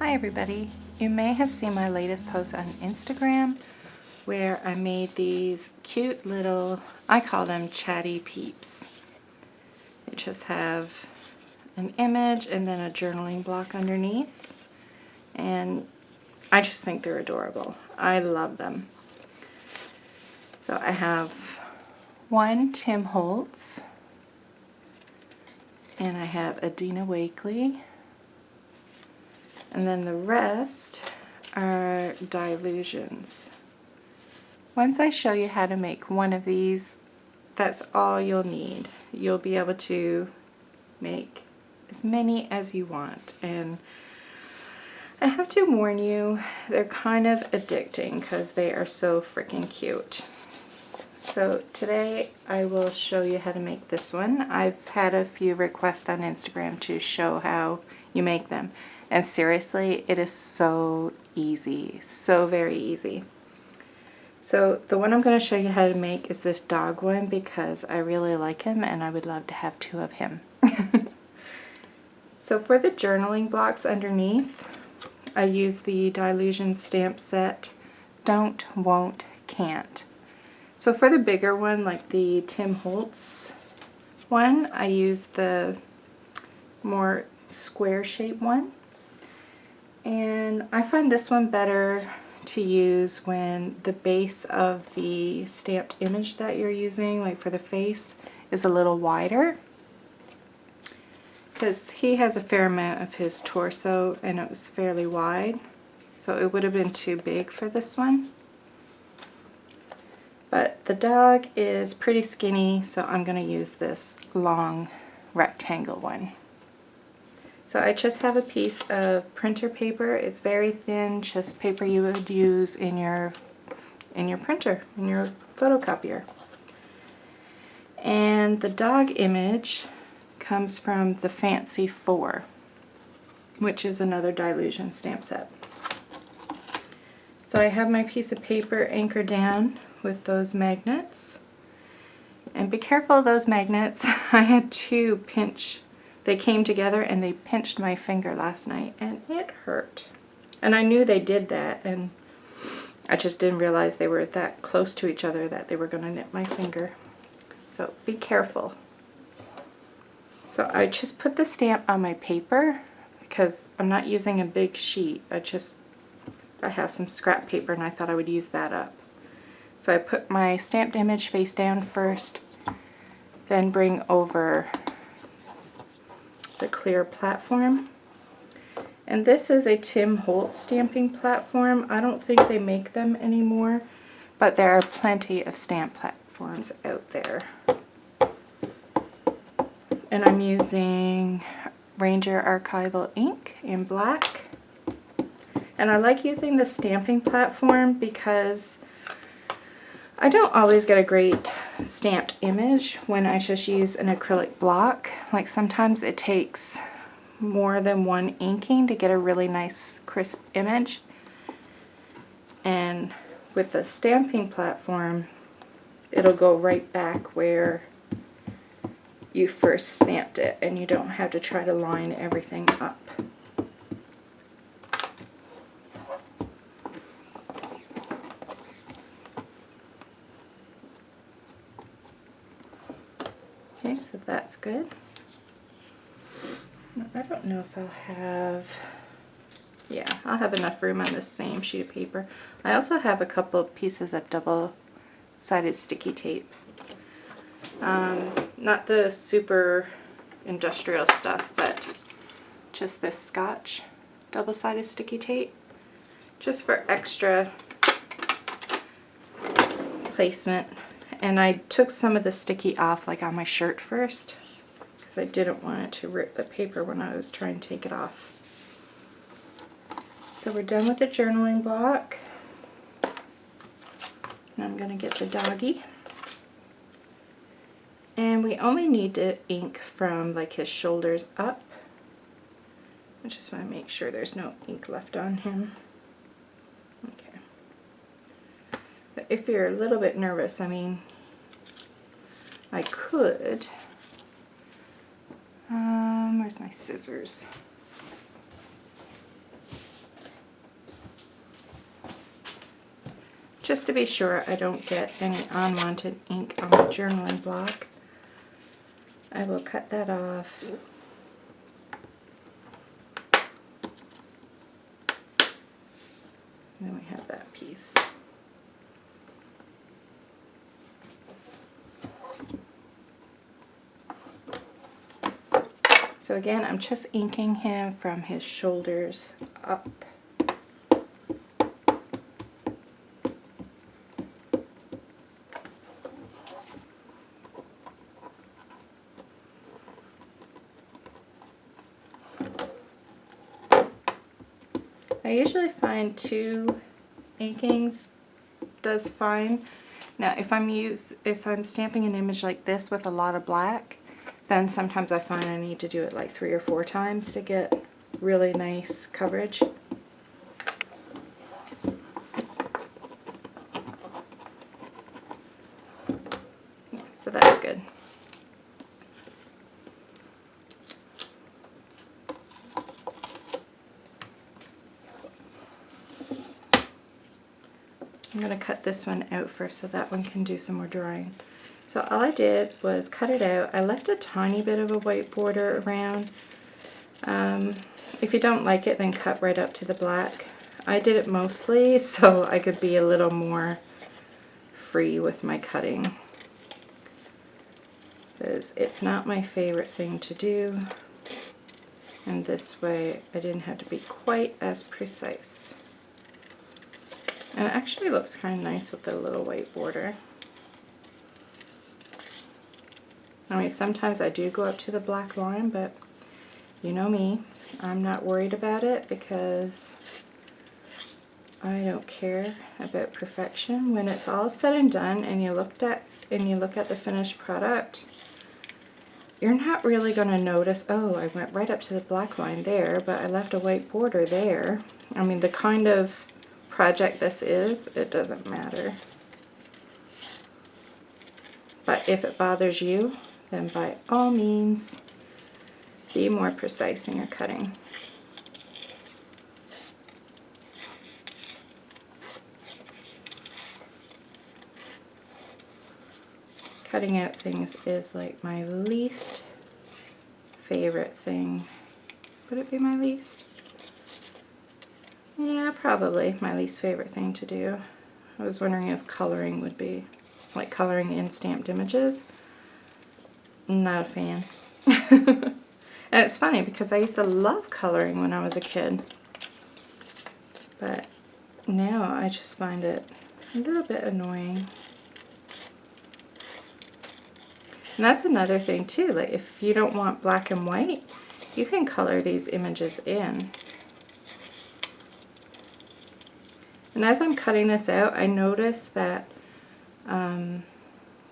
Hi everybody. You may have seen my latest post on Instagram where I made these cute little, I call them chatty peeps. They just have an image and then a journaling block underneath, and I just think they're adorable. I love them. So I have one Tim Holtz, and I have a Dina Wakley, and then the rest are Dylusions. Once I show you how to make one of these, that's all you'll need. You'll be able to make as many as you want. And I have to warn you, they're kind of addicting because they are so freaking cute. So today I will show you how to make this one. I've had a few requests on Instagram to show how you make them. And seriously, it is so easy, so very easy. So the one I'm going to show you how to make is this dog one because I really like him and I would love to have two of him. So for the journaling blocks underneath, I use the Dylusion stamp set, Don't, Won't, Can't. So for the bigger one, like the Tim Holtz one, I use the more square shaped one. And I find this one better to use when the base of the stamped image that you're using, like for the face, is a little wider. Because he has a fair amount of his torso and it was fairly wide. So it would have been too big for this one. But the dog is pretty skinny, so I'm going to use this long rectangle one. So I just have a piece of printer paper. It's very thin, just paper you would use in your printer, in your photocopier. And the dog image comes from the Fancy 4, which is another Dylusion stamp set. So I have my piece of paper anchored down with those magnets. And be careful of those magnets. I had to pinch. They came together and they pinched my finger last night and it hurt. And I knew they did that, and I just didn't realize they were that close to each other that they were going to nip my finger. So be careful. So I just put the stamp on my paper because I'm not using a big sheet. I have some scrap paper and I thought I would use that up. So I put my stamped image face down first, then bring over the clear platform. And this is a Tim Holtz stamping platform. I don't think they make them anymore, but there are plenty of stamp platforms out there. And I'm using Ranger Archival ink in black. And I like using the stamping platform because I don't always get a great stamped image when I just use an acrylic block. Like sometimes it takes more than one inking to get a really nice crisp image. And with the stamping platform, it'll go right back where you first stamped it and you don't have to try to line everything up. Okay, so that's good. I don't know if I'll have, yeah, I'll have enough room on this same sheet of paper. I also have a couple pieces of double-sided sticky tape. Not the super industrial stuff, but just this Scotch double-sided sticky tape, just for extra placement. And I took some of the sticky off, like on my shirt first, because I didn't want it to rip the paper when I was trying to take it off. So we're done with the journaling block. And I'm going to get the doggy. And we only need to ink from like his shoulders up. I just want to make sure there's no ink left on him. Okay. But if you're a little bit nervous, I mean, I could. Where's my scissors? just to be sure I don't get any unwanted ink on my journaling block. I will cut that off. And then we have that piece. So again, I'm just inking him from his shoulders up. I usually find 2 inkings does fine. Now if I'm stamping an image like this with a lot of black, then sometimes I find I need to do it like 3 or 4 times to get really nice coverage. So that's good. I'm going to cut this one out first so that one can do some more drawing. So all I did was cut it out. I left a tiny bit of a white border around. If you don't like it, then cut right up to the black. I did it mostly so I could be a little more free with my cutting, because it's not my favorite thing to do, and this way I didn't have to be quite as precise. And it actually looks kind of nice with the little white border. I mean, sometimes I do go up to the black line, but you know me, I'm not worried about it because I don't care about perfection. When it's all said and done and you look at the finished product, you're not really going to notice, oh, I went right up to the black line there, but I left a white border there. I mean, the kind of project this is, it doesn't matter. But if it bothers you, then by all means, be more precise in your cutting. Cutting out things is like my least favorite thing. Would it be my least? Yeah, probably my least favorite thing to do. I was wondering if coloring would be, like coloring in stamped images. Not a fan. And it's funny because I used to love coloring when I was a kid. But now I just find it a little bit annoying. And that's another thing too, like if you don't want black and white, you can color these images in. And as I'm cutting this out, I notice that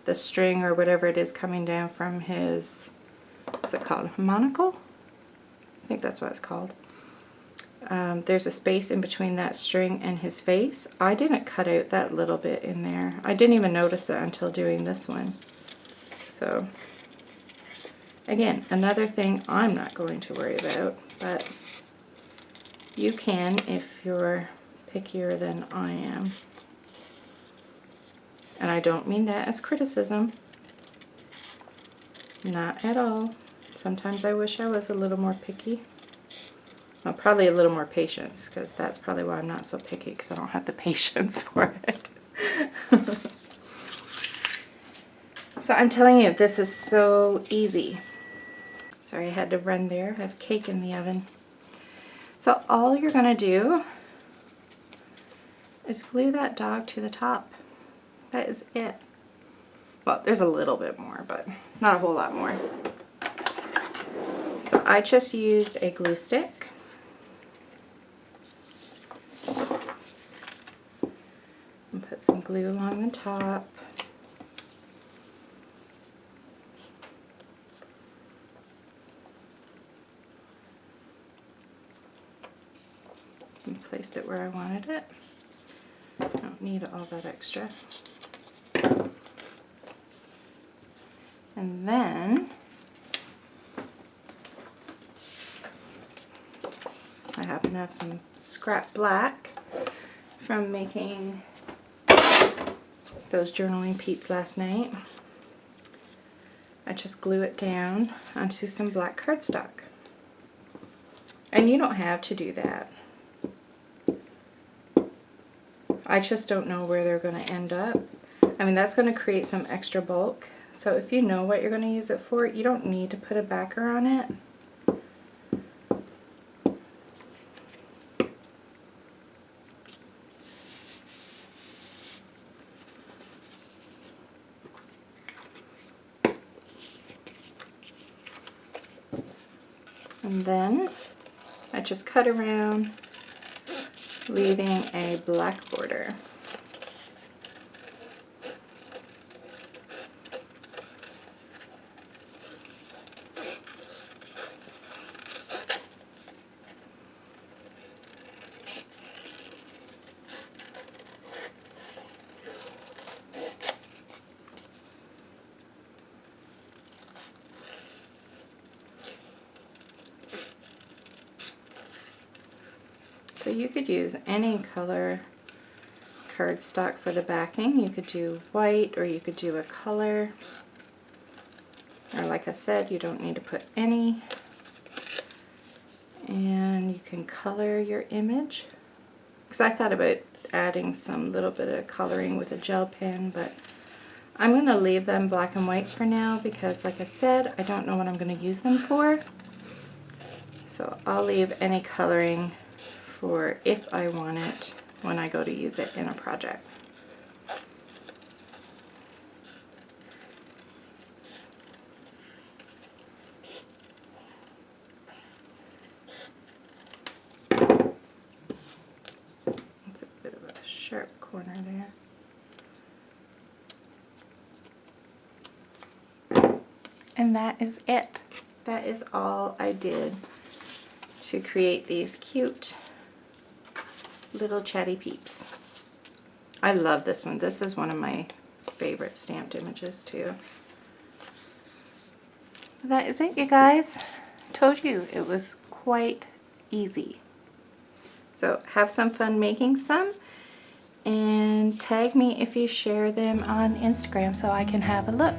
the string or whatever it is coming down from his, what's it called, monocle? I think that's what it's called. There's a space in between that string and his face. I didn't cut out that little bit in there. I didn't even notice it until doing this one. So, again, another thing I'm not going to worry about, but you can if you're pickier than I am. And I don't mean that as criticism. Not at all. Sometimes I wish I was a little more picky. Well, probably a little more patience, because that's probably why I'm not so picky, because I don't have the patience for it. So I'm telling you, this is so easy. Sorry, I had to run there. I have cake in the oven. So all you're going to do is glue that dog to the top. That is it. Well, there's a little bit more, but not a whole lot more. So I just used a glue stick. And put some glue along the top. And placed it where I wanted it. I don't need all that extra. And then I happen to have some scrap black from making those journaling Pete's last night. I just glue it down onto some black cardstock. And you don't have to do that. I just don't know where they're going to end up. I mean, that's going to create some extra bulk. So if you know what you're going to use it for, you don't need to put a backer on it. And then I just cut around, leaving a black border. So you could use any color cardstock for the backing. You could do white, or you could do a color. Or like I said, you don't need to put any. And you can color your image. Because I thought about adding some little bit of coloring with a gel pen, but I'm going to leave them black and white for now because, like I said, I don't know what I'm going to use them for. So I'll leave any coloring for if I want it when I go to use it in a project. That's a bit of a sharp corner there. And that is it. That is all I did to create these cute little chatty peeps. I love this one. This is one of my favorite stamped images too. That is it, you guys. Told you it was quite easy. So have some fun making some, and tag me if you share them on Instagram so I can have a look.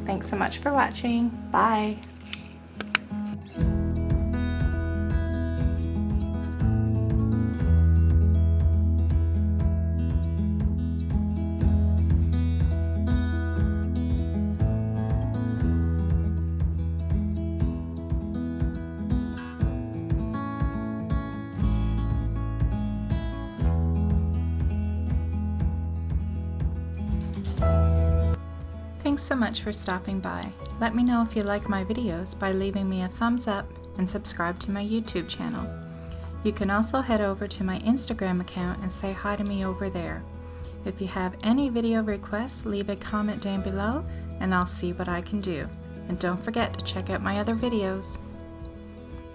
Thanks so much for watching. Bye. Thanks so much for stopping by. Let me know if you like my videos by leaving me a thumbs up and subscribe to my YouTube channel. You can also head over to my Instagram account and say hi to me over there. If you have any video requests, leave a comment down below and I'll see what I can do. And don't forget to check out my other videos.